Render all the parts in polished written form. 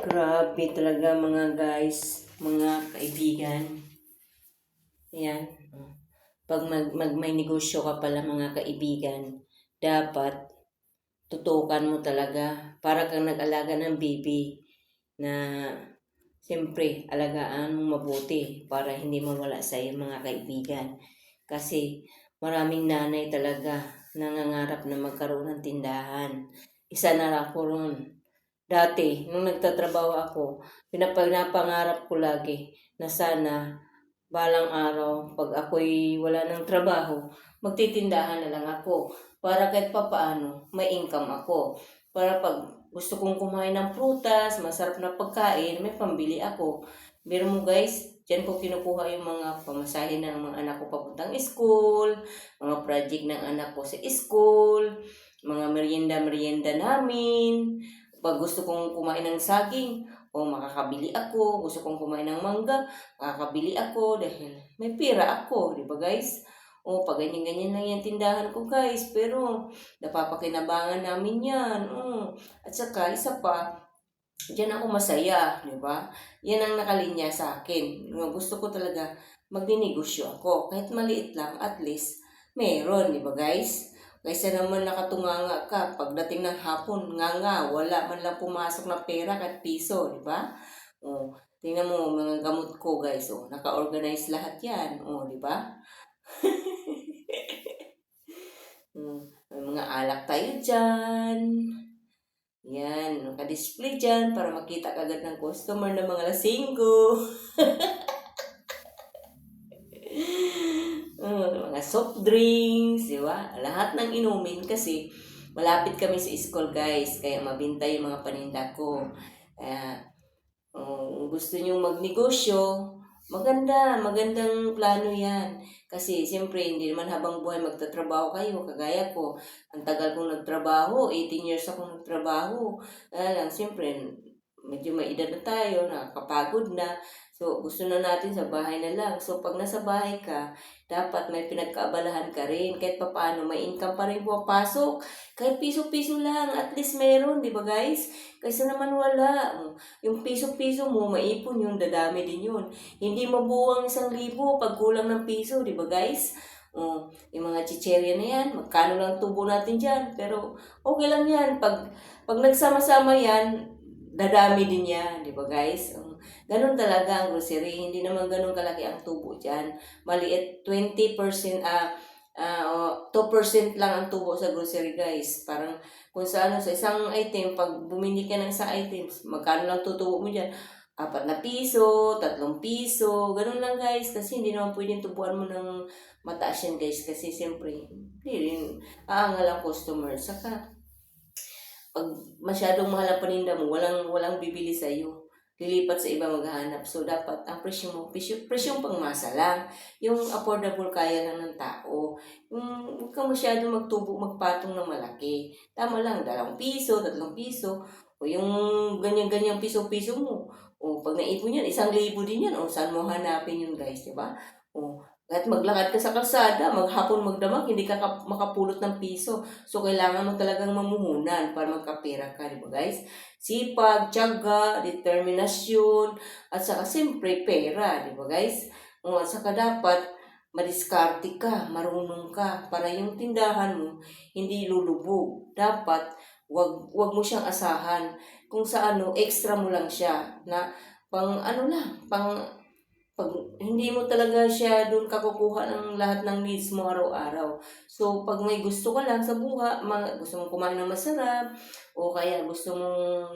Grabe talaga mga guys, mga kaibigan. Ayan. Pag may negosyo ka pala mga kaibigan, dapat tutukan mo talaga. Para kang nag-alaga ng baby na siyempre alagaan mo mabuti para hindi mawala sa iyo mga kaibigan. Kasi maraming nanay talaga nangangarap na magkaroon ng tindahan. Isa na ako ron. Dati, nung nagtatrabaho ako, pinapangarap ko lagi na sana balang araw, pag ako'y wala ng trabaho, magtitindahan na lang ako para kahit papaano, may income ako. Para pag gusto kong kumain ng prutas, masarap na pagkain, may pambili ako. Biro mo guys, dyan ko kinukuha yung mga pamasahe ng mga anak ko papuntang school, mga project ng anak ko sa school, mga merienda namin. Pag gusto kong kumain ng saging, makakabili ako. Gusto kong kumain ng mangga, makakabili ako dahil may pera ako, di ba guys? Pag ganyan-ganyan lang yung tindahan ko guys, pero napapakinabangan namin yan. At saka, isa pa, diyan ako masaya, di ba? Yan ang nakalinya sa akin. Gusto ko talaga magninegosyo ako. Kahit maliit lang, at least meron, di ba guys? Kaysa naman nakatunganga ka, pagdating ng hapon, nga, wala man lang pumasok na pera kahit piso, di ba? Tingnan mo, mga gamot ko guys, naka-organize lahat yan, di ba? May mga alak tayo dyan. Yan, naka-display dyan para makita kagad ng customer ng mga lasinggo. Mga soft drinks, di ba? Lahat ng inumin kasi malapit kami sa school guys, kaya mabinta yung mga paninda ko. Gusto nyo magnegosyo, magandang plano yan. Kasi siyempre hindi naman habang buhay magtatrabaho kayo, kagaya ko. Ang tagal kong nagtrabaho, 18 years akong nagtrabaho. Siyempre, medyo may edad na tayo, nakakapagod na. So, gusto na natin sa bahay na lang. So, pag nasa bahay ka, dapat may pinagkaabalahan ka rin. Kahit paano, may income pa rin pumapasok. Kahit piso-piso lang, at least meron, di ba guys? Kaysa naman wala. Yung piso-piso mo, maipon yun, dadami din yun. Hindi mabuwang 1,000 pag kulang ng piso, di ba guys? Yung mga chicherya na yan, magkano lang tubo natin dyan. Pero, okay lang yan. Pag nagsama-sama yan, dadami din yan, di ba guys? Ganun talaga ang grocery. Hindi naman ganun kalaki ang tubo dyan. Maliit, 20%, 2% lang ang tubo sa grocery guys. Parang kung sa isang item, pag bumili ka ng isang items, magkano lang tutubo mo dyan? 4 na piso, 3 piso, ganun lang guys. Kasi hindi naman pwedeng tubuan mo ng mataas yan guys. Kasi siyempre, hindi rin aangal ang customer. Saka, pag masyadong mahal ang paninda mo, walang bibili sa iyo. Lilipat sa iba maghahanap. So, dapat ang presyong pangmasa lang. Yung affordable kaya lang ng tao. Huwag ka masyadong magpatong ng malaki. Tama lang, 2 piso, 3 piso. O yung ganyan-ganyang piso-piso mo. Pag naipon yan, 1,000 din yan. Saan mo hanapin yun guys, diba? At maglakad ka sa kalsada, maghapon magdamag, hindi ka makapulot ng piso. So, kailangan mo talagang mamuhunan para magkapera ka, di ba guys? Sipag, tiyaga, determinasyon, at saka siyempre pera, di ba guys? At saka dapat madiskarte ka, marunong ka, para yung tindahan mo hindi lulubog. Dapat, wag mo siyang asahan. Kung sa extra mo lang siya, na pang pag hindi mo talaga siya doon kakukuha ng lahat ng needs mo araw-araw. So, pag may gusto ka lang sa buha, gusto mong kumain ng masarap, o kaya gusto mong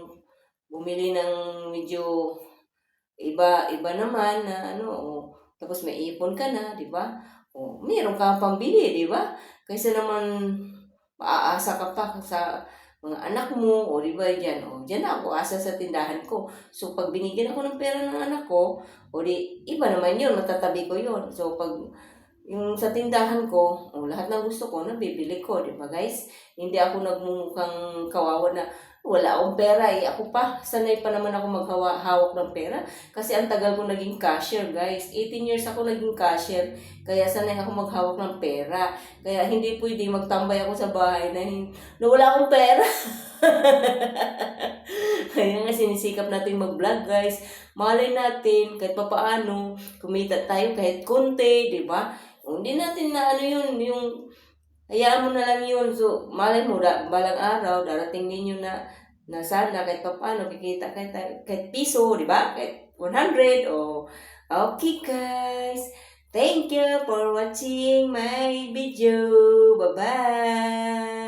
bumili ng medyo iba naman na tapos may ipon ka na, di ba? Mayroon kang pambili, di ba? Kaysa naman maaasa ka pa sa mga anak mo, di ba dyan? Dyan ako, asa sa tindahan ko. So, pag binigyan ako ng pera ng anak ko, iba naman yun, matatabi ko yun. So, pag yung sa tindahan ko, lahat ng gusto ko, nabibili ko, di ba guys? Hindi ako nagmumukhang kawawa na wala akong pera Ako pa, sanay pa naman ako maghawak ng pera. Kasi ang tagal ko naging cashier, guys. 18 years ako naging cashier. Kaya sanay ako maghawak ng pera. Kaya hindi pwede magtambay ako sa bahay na wala akong pera. Kaya nga sinisikap natin mag-vlog guys. Malay natin kahit papaano, kumita tayo kahit konti, di ba? Hindi natin na ano yun, yung hayaan mo na lang yun. So, malay mo, balang araw, darating din yun na sana kahit papaano, kikita kahit piso, di ba? Kahit 100 o okay guys. Thank you for watching my video. Bye-bye.